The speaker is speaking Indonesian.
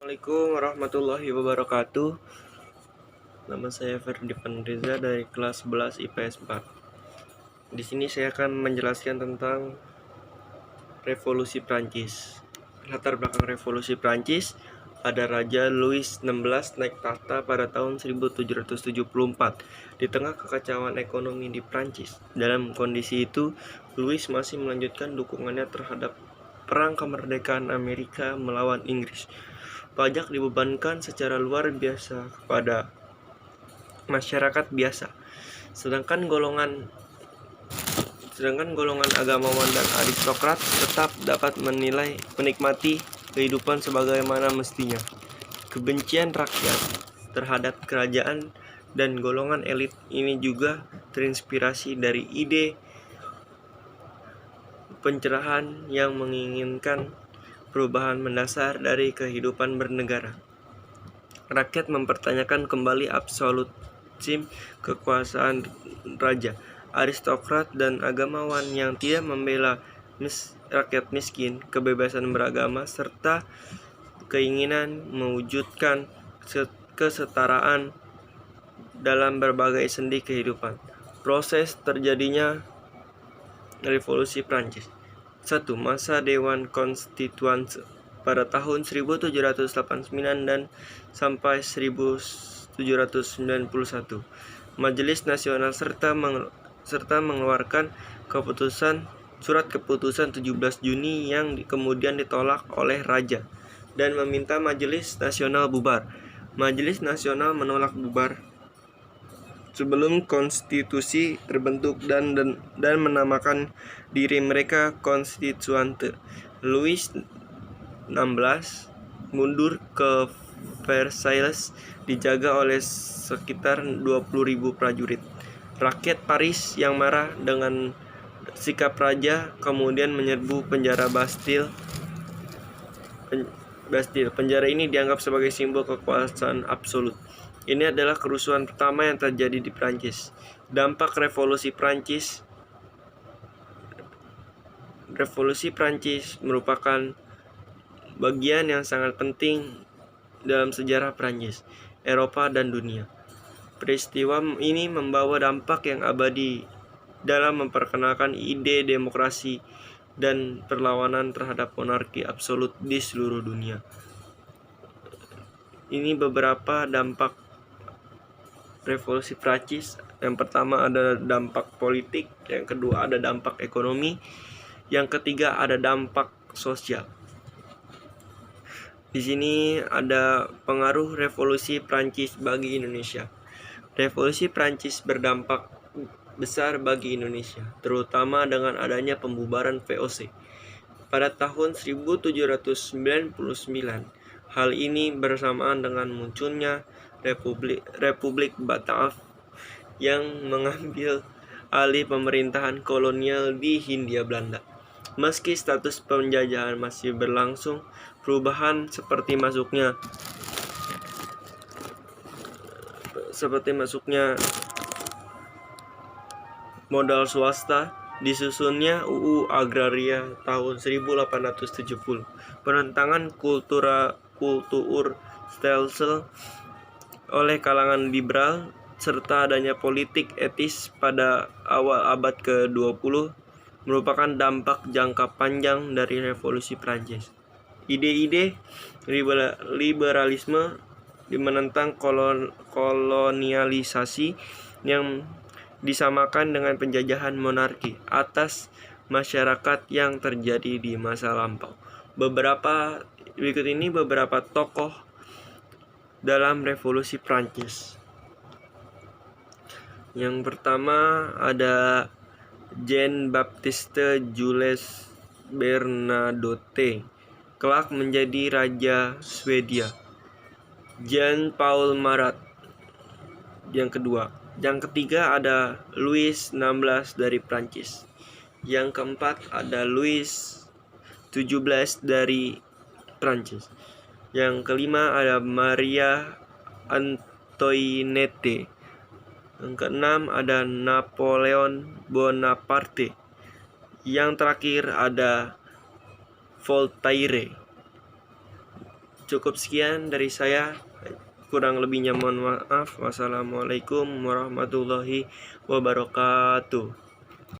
Assalamualaikum warahmatullahi wabarakatuh. Nama saya Ferdivan Reza dari kelas 11 IPS 4. Di sini saya akan menjelaskan tentang Revolusi Prancis. Latar belakang Revolusi Prancis, ada Raja Louis XVI naik tahta pada tahun 1774 di tengah kekacauan ekonomi di Prancis. Dalam kondisi itu, Louis masih melanjutkan dukungannya terhadap perang kemerdekaan Amerika melawan Inggris. Pajak dibebankan secara luar biasa kepada masyarakat biasa, sedangkan golongan agamawan dan aristokrat tetap dapat menikmati kehidupan sebagaimana mestinya. Kebencian rakyat terhadap kerajaan dan golongan elit ini juga terinspirasi dari ide pencerahan yang menginginkan perubahan mendasar dari kehidupan bernegara. Rakyat mempertanyakan kembali absolutisme kekuasaan raja. Aristokrat dan agamawan yang tidak membela rakyat miskin, kebebasan beragama, serta keinginan mewujudkan kesetaraan dalam berbagai sendi kehidupan. Proses terjadinya Revolusi Prancis. 1. Masa Dewan Konstituante pada tahun 1789 dan sampai 1791. Majelis Nasional serta mengeluarkan surat keputusan 17 Juni yang kemudian ditolak oleh Raja dan meminta Majelis Nasional bubar. Majelis Nasional menolak bubar sebelum konstitusi terbentuk dan menamakan diri mereka Konstituante. Louis XVI mundur ke Versailles dijaga oleh sekitar 20.000 prajurit. Rakyat Paris yang marah dengan sikap raja kemudian menyerbu penjara Bastille. Penjara ini dianggap sebagai simbol kekuasaan absolut. Ini adalah kerusuhan pertama yang terjadi di Prancis. Dampak Revolusi Prancis. Revolusi Prancis merupakan bagian yang sangat penting dalam sejarah Prancis, Eropa, dan dunia. Peristiwa ini membawa dampak yang abadi dalam memperkenalkan ide demokrasi dan perlawanan terhadap monarki absolut di seluruh dunia. Ini beberapa dampak Revolusi Prancis. Yang pertama ada dampak politik, yang kedua ada dampak ekonomi, yang ketiga ada dampak sosial. Di sini ada pengaruh Revolusi Prancis bagi Indonesia. Revolusi Prancis berdampak besar bagi Indonesia, terutama dengan adanya pembubaran VOC pada tahun 1799. Hal ini bersamaan dengan munculnya Republik Bataaf yang mengambil alih pemerintahan kolonial di Hindia Belanda. Meski status penjajahan masih berlangsung, perubahan seperti masuknya modal swasta, disusunnya UU Agraria tahun 1870, penentangan kultur stelsel oleh kalangan liberal, serta adanya politik etis pada awal abad ke-20 merupakan dampak jangka panjang dari Revolusi Prancis. Ide-ide liberalisme menentang kolonialisasi yang disamakan dengan penjajahan monarki atas masyarakat yang terjadi di masa lampau. Berikut ini beberapa tokoh dalam Revolusi Prancis. Yang pertama ada Jean-Baptiste Jules Bernadotte, kelak menjadi Raja Swedia. Jean Paul Marat. Yang ketiga ada Louis XVI dari Prancis. Yang keempat ada Louis XVII dari Prancis. Yang kelima ada Maria Antoinette. Yang keenam ada Napoleon Bonaparte. Yang terakhir ada Voltaire. Cukup sekian dari saya. Kurang lebihnya mohon maaf. Wassalamualaikum warahmatullahi wabarakatuh.